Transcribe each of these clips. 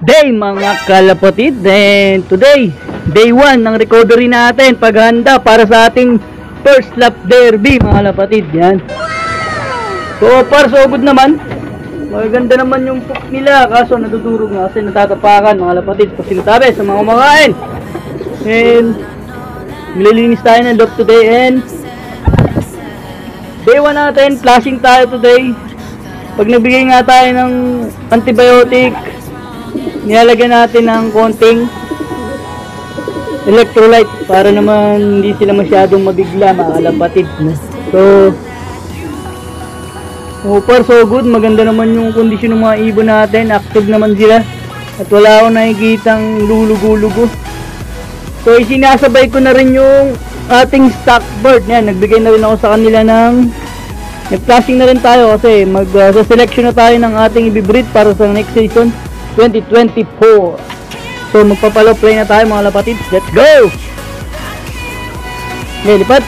day mga kalapatid. And today, day 1 ng recovery natin, paghanda para sa ating first lap derby mga kalapatid. Yan. So far so good naman. Maganda naman yung puck nila, kaso natutulog nga kasi natatapakan mga kalapatid pag sinasabi sa mga kumakain. And nililinis tayo ng loop today. And day 1 natin, flashing tayo today. Pag nagbigay nga tayo ng antibiotic, nilalagyan natin ng konting electrolyte para naman hindi sila masyadong mabigla mga kalapatid. So far so good. Maganda naman yung kondisyon ng mga ibon natin, active naman sila at wala akong nakikitang lulugo-lugo. So isinasabay ko na rin yung ating stock bird. Yan, nagbigay na rin ako sa kanila ng nag-flashing na rin tayo kasi mag-selection na tayo ng ating ibibreed para sa next season 2024. So magpapalo-play na tayo mga kalapatid. Let's go! Okay, lipat.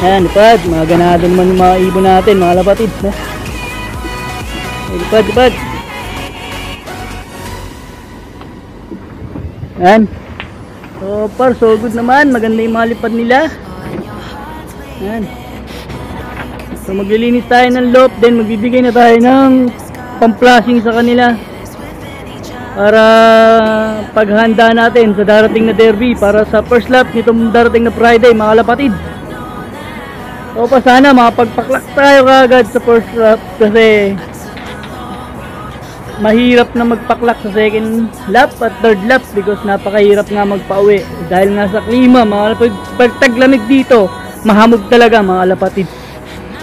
Ayan, lipat. Mga ganado naman yung mga ibon natin mga kalapatid. Okay, lipat, lipat. Ayan. So far so good naman. Maganda yung mga lipad nila. Ayan. So maglilinis tayo ng loop, then magbibigay na tayo ng pang-flashing sa kanila para paghanda natin sa darating na derby para sa first lap nitong darating na Friday mga kalapatid. So pa sana makapagpaklak tayo kagad sa first lap kasi mahirap na magpaklak sa second lap at third lap because napakahirap nga magpauwi dahil nga sa klima mga kalapatid. Pag taglamig dito mahamog talaga mga kalapatid.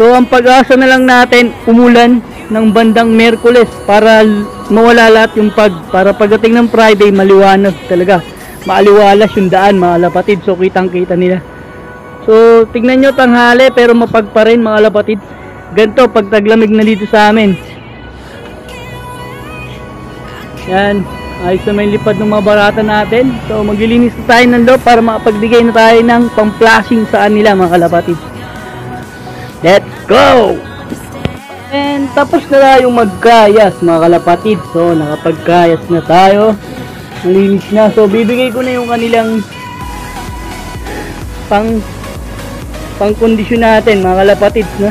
So ang pag-asa na lang natin umulan ng bandang Miyerkules para mawala lahat yung para pagdating ng Friday maliwanag talaga, maaliwalas yung daan mga kalapatid. So kitang kita nila. So tignan nyo, tanghali pero mapag pa rin mga kalapatid. Ganito pag taglamig na dito sa amin. Yan, ayos na may lipad ng mga barata natin. So maglilinis na tayo ng loob para makapagbigay na tayo ng pang-flashing sa kanila mga kalapatid. Let's go! And tapos na tayong magkayas mga kalapatid. So nakapagkayas na tayo, malinis na. So bibigay ko na yung kanilang pang kondisyon natin mga kalapatid, no?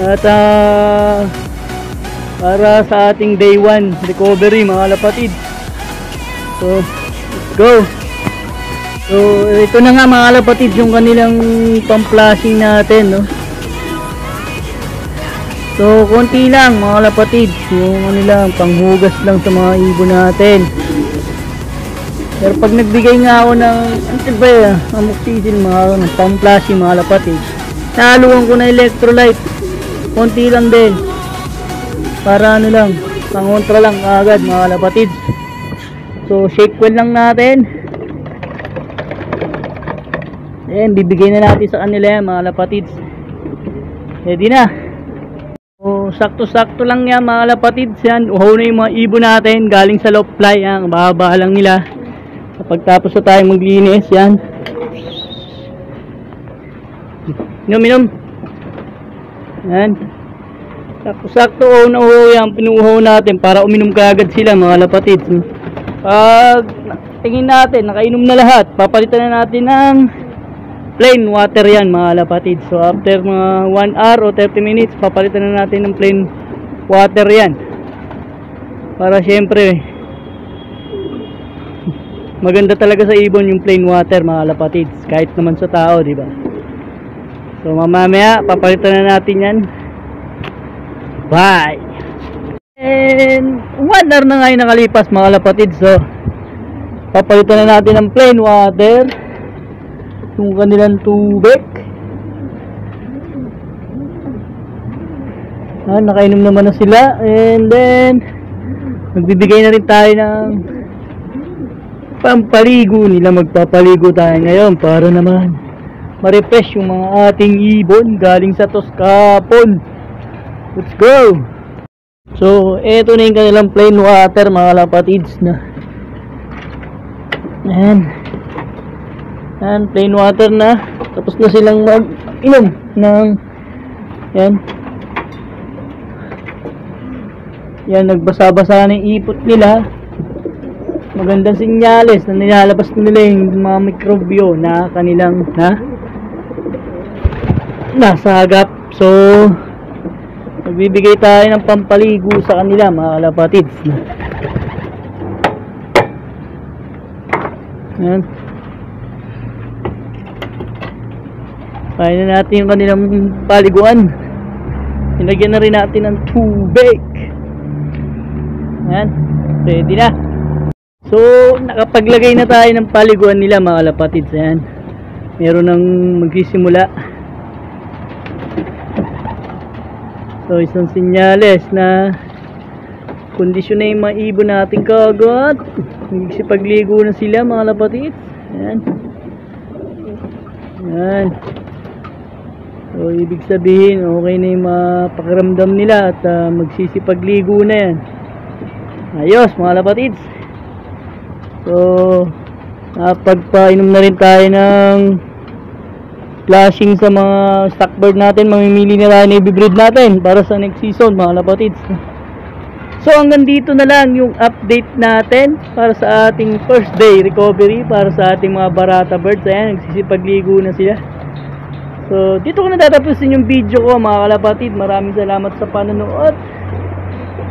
At para sa ating day 1 recovery mga kalapatid. So let's go. So ito na nga mga kalapatid yung kanilang pang-flashing natin, no? So konti lang mga kalapatid, yung kanilang panghugas lang sa mga ibon natin. Pero pag nagbigay nga ako ng amoxicillin mga pang-flashing mga kalapatid, nahaluan ko na electrolyte. Konti lang din para ano lang, pangontra lang agad mga kalapatid. So shake well lang natin. Then bibigay na natin sa kanila yan mga kalapatid. Ready na. So sakto-sakto lang yan mga kalapatid. Yan, uhaw na yung mga ibon natin galing sa loop fly. Yan, bahaba lang nila. Kapag tapos na tayo maglinis, yan. Inom. Yan. Sakto-sakto uhaw na uhaw yan. Pinuuhaw natin para uminom kaagad sila mga kalapatid. Pag tingin natin, nakainom na lahat, papalitan na natin ng plain water yan mga kalapatid. So after mga 1 hour o 30 minutes papalitan na natin ng plain water yan para syempre maganda talaga sa ibon yung plain water mga kalapatid, kahit naman sa tao, diba? So mamaya papalitan na natin yan. Bye. And 1 hour na nga yung nakalipas mga kalapatid. So papalitan na natin ng plain water yung kanilang tubig. Nakainom naman na sila. And then magbibigay na rin tayo ng pampaligo nila. Magpapaligo tayo ngayon para naman ma-refresh yung mga ating ibon galing sa Toskapon. Let's go! So eto na yung kanilang plain water mga kalapatids na. Ayan, plain water na. Tapos na silang mag-inom ng Yan. Yan, nagbasa-basa na yung ipot nila. Magandang sinyales na nilalabas nila yung mga mikrobyo na kanilang nasagap. So, nagbibigay tayo ng pampaligo sa kanila, mga kalapatids. Yan. Kain na natin yung kanilang paliguan. Nilagyan na rin natin ng tubig. Yan, ready na. So, nakapaglagay na tayo ng paliguan nila, mga kalapatids. Yan, meron nang magsisimula. So, isang sinyales na kondisyon na yung mga ibon natin kagad. Nagsipagligo na sila, mga kalapatids. Yan. Yan. So, ibig sabihin, okay na yung mga pakiramdam nila at magsisipagligo na yan. Ayos, mga kalapatids. So, pagpainom na rin tayo ng flashing sa mga stock bird natin. Mamimili na tayo na i-breed natin para sa next season, mga kalapatids. So, hanggang dito na lang yung update natin para sa ating first day recovery para sa ating mga barata birds. Ayan, nagsisipagligo na sila. So, dito ko natatapusin yung video ko, mga kalapatid. Maraming salamat sa panonood.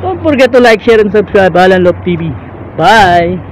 Don't forget to like, share, and subscribe. Alan Love TV. Bye!